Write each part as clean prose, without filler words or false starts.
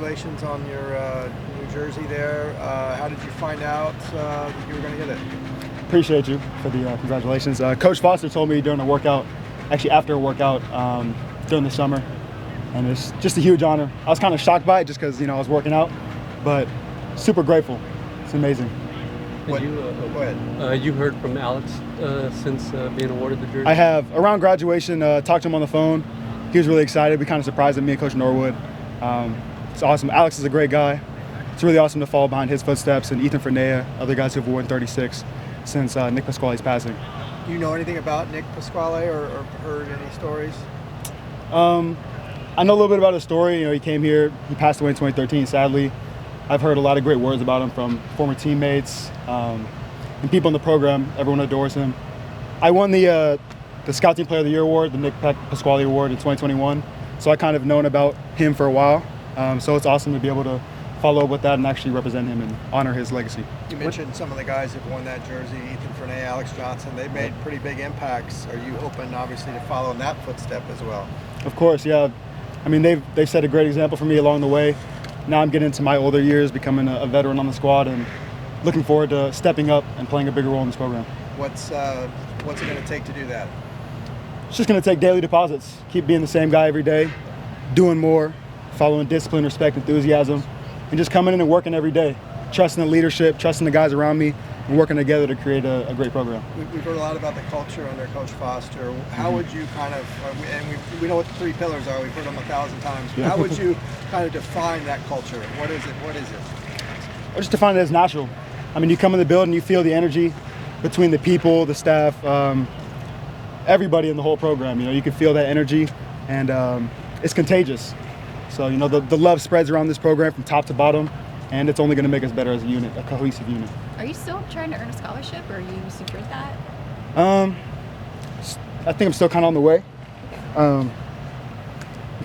congratulations on your new jersey there. How did you find out that you were going to get it? Appreciate you for the congratulations. Coach Foster told me during a workout, actually after a workout during the summer, and it's just a huge honor. I was kind of shocked by it just because I was working out, but super grateful. It's amazing. Go ahead. You heard from Alex since being awarded the jersey? I have. Around graduation, talked to him on the phone. He was really excited. We kind of surprised him, me and Coach Norwood. It's awesome. Alex is a great guy. It's really awesome to follow behind his footsteps, and Ethan Fernea, other guys who've worn 36 since Nick Pasquale's passing. Do you know anything about Nick Pasquale or heard any stories? I know a little bit about his story. He came here. He passed away in 2013, sadly. I've heard a lot of great words about him from former teammates and people in the program. Everyone adores him. I won the Scout Team Player of the Year award, the Nick Pasquale Award in 2021. So I kind of known about him for a while. So it's awesome to be able to follow up with that and actually represent him and honor his legacy. You mentioned some of the guys who've won that jersey, Ethan Fernea, Alex Johnson. They've made pretty big impacts. Are you hoping, obviously, to follow in that footstep as well? Of course, yeah. I mean, they've set a great example for me along the way. Now I'm getting into my older years, becoming a veteran on the squad, and looking forward to stepping up and playing a bigger role in this program. What's it going to take to do that? It's just going to take daily deposits. Keep being the same guy every day, doing more, following discipline, respect, enthusiasm, and just coming in and working every day. Trusting the leadership, trusting the guys around me, and working together to create a great program. We've heard a lot about the culture under Coach Foster. How would you kind of, and we know what the 3 pillars are, we've heard them 1,000 times, but how would you kind of define that culture? What is it? I just define it as natural. I mean, you come in the building, you feel the energy between the people, the staff, everybody in the whole program. You can feel that energy, and it's contagious. So, the love spreads around this program from top to bottom, and it's only going to make us better as a unit, a cohesive unit. Are you still trying to earn a scholarship, or are you secured that? I think I'm still kind of on the way.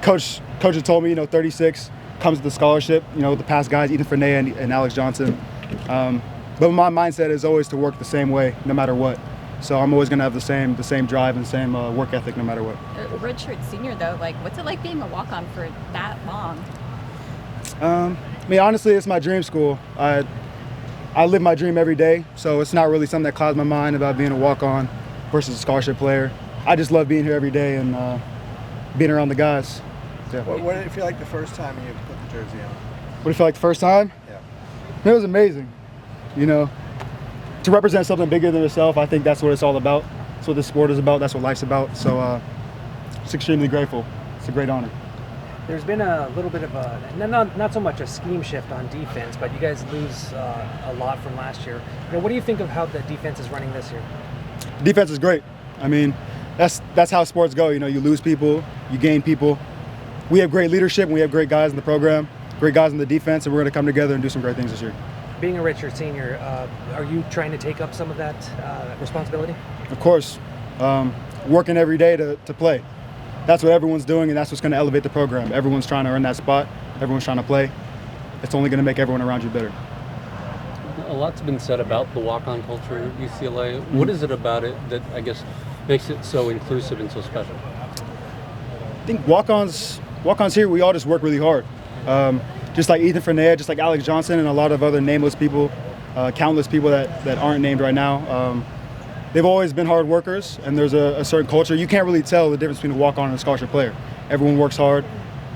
Coach had told me, 36 comes with the scholarship, with the past guys, Ethan Fernea and Alex Johnson. But my mindset is always to work the same way, no matter what. So I'm always going to have the same drive and the same work ethic, no matter what. Redshirt senior, though, what's it like being a walk-on for that long? Honestly, it's my dream school. I live my dream every day, so it's not really something that clouds my mind about being a walk-on versus a scholarship player. I just love being here every day and being around the guys. Yeah. What did it feel like the first time you put the jersey on? What did it feel like the first time? Yeah. It was amazing. To represent something bigger than yourself, I think that's what it's all about. That's what this sport is about. That's what life's about. So it's extremely grateful. It's a great honor. There's been a little bit of not so much a scheme shift on defense, but you guys lose a lot from last year. What do you think of how the defense is running this year? Defense is great. That's how sports go. You lose people, you gain people. We have great leadership, and we have great guys in the program, great guys in the defense, and we're going to come together and do some great things this year. Being a redshirt senior, are you trying to take up some of that responsibility? Of course. Working every day to play. That's what everyone's doing, and that's what's going to elevate the program. Everyone's trying to earn that spot. Everyone's trying to play. It's only going to make everyone around you better. A lot's been said about the walk-on culture at UCLA. What is it about it that, I guess, makes it so inclusive and so special? I think walk-ons here, we all just work really hard. Just like Ethan Fernea, just like Alex Johnson, and a lot of other nameless people, countless people that aren't named right now. They've always been hard workers, and there's a certain culture. You can't really tell the difference between a walk-on and a scholarship player. Everyone works hard.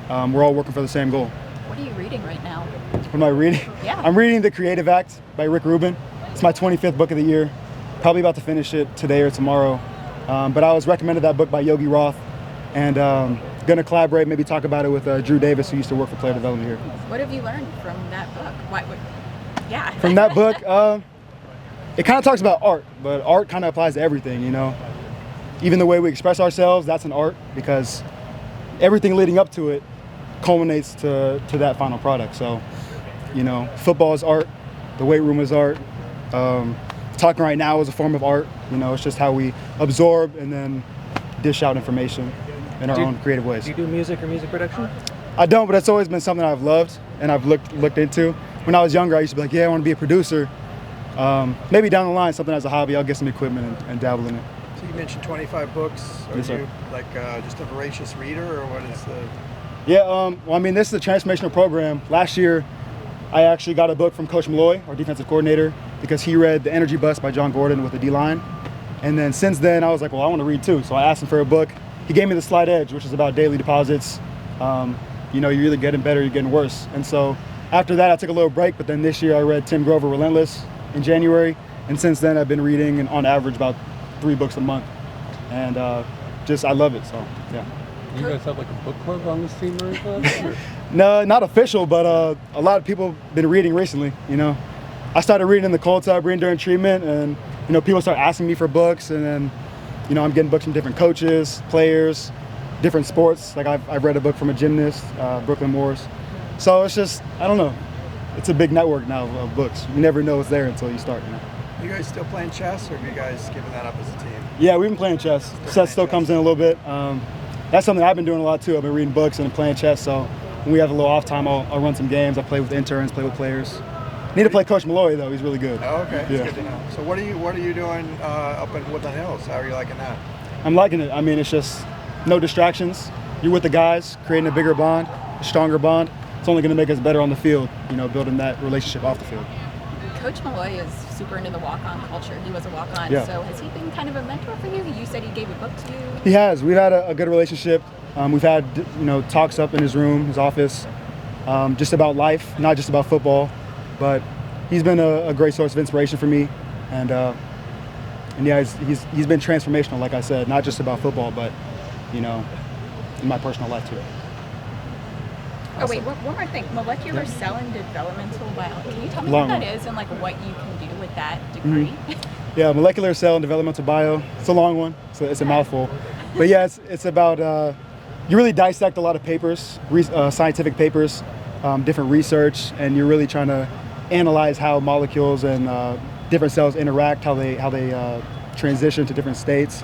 We're all working for the same goal. What are you reading right now? What am I reading? Yeah. I'm reading The Creative Act by Rick Rubin. It's my 25th book of the year. Probably about to finish it today or tomorrow. But I was recommended that book by Yogi Roth, and going to collaborate, maybe talk about it with Drew Davis, who used to work for player development here. What have you learned from that book? From that book, it kind of talks about art, but art kind of applies to everything, Even the way we express ourselves, that's an art, because everything leading up to it culminates to that final product. So, football is art, the weight room is art, talking right now is a form of art. It's just how we absorb and then dish out information in our own creative ways. Do you do music or music production? I don't, but it's always been something I've loved and I've looked into. When I was younger, I used to be like, I want to be a producer. Maybe down the line, something as a hobby, I'll get some equipment and dabble in it. So you mentioned 25 books. Are Yes, sir. you just a voracious reader, or what is the? Yeah, well, I mean, this is a transformational program. Last year, I actually got a book from Coach Malloy, our defensive coordinator, because he read The Energy Bus by John Gordon with the D-line. And then since then, I was like, well, I want to read too. So I asked him for a book. He gave me The Slight Edge, which is about daily deposits. You know, you're either getting better or you're getting worse. And so after that, I took a little break. But then this year, I read Tim Grover, Relentless, in January. And since then, I've been reading, on average, about 3 books a month. And I love it. So, yeah. Do you guys have like a book club on this team or anything? No, not official, but a lot of people have been reading recently, you know. I started reading in the cold tub, reading during treatment, and, you know, people start asking me for books, and then, you know, I'm getting books from different coaches, players, different sports. Like I've read a book from a gymnast, Brooklyn Moores. So it's just, I don't know. It's a big network now of books. You never know what's there until you start, you know. You guys still playing chess, or have you guys given that up as a team? Yeah, we've been playing chess. Chess still comes in a little bit. That's something I've been doing a lot too. I've been reading books and playing chess. So when we have a little off time, I'll run some games. I play with interns, play with players. Need to play Coach Malloy though. He's really good. Oh, okay. Yeah. That's good to know. So what are you doing up in Woodland Hills? How are you liking that? I'm liking it. I mean, it's just no distractions. You're with the guys, creating a bigger bond, a stronger bond. It's only going to make us better on the field. You know, building that relationship off the field. Coach Malloy is super into the walk-on culture. He was a walk-on, Yeah. So has he been kind of a mentor for you? You said he gave a book to you. He has. We've had a good relationship. We've had, you know, talks up in his room, his office, just about life, not just about football. But he's been a great source of inspiration for me, and yeah, he's been transformational, like I said, not just about football, but, you know, in my personal life too. Oh wait, one more thing. Molecular cell and developmental biology. Can you tell me Long what that one. is and like what you can do with that degree? Yeah, molecular cell and developmental bio. It's a long one, so it's a mouthful. But yeah, it's about, you really dissect a lot of papers, scientific papers, different research, and you're really trying to analyze how molecules and different cells interact, how they transition to different states.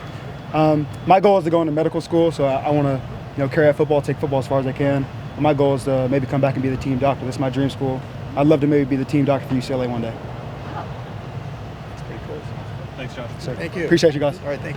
My goal is to go into medical school, so I want to, you know, carry out football, take football as far as I can. And my goal is to maybe come back and be the team doctor. This is my dream school. I'd love to maybe be the team doctor for UCLA one day. That's pretty cool. Thanks, Josh. So, Thank you. appreciate you guys. All right, thank you.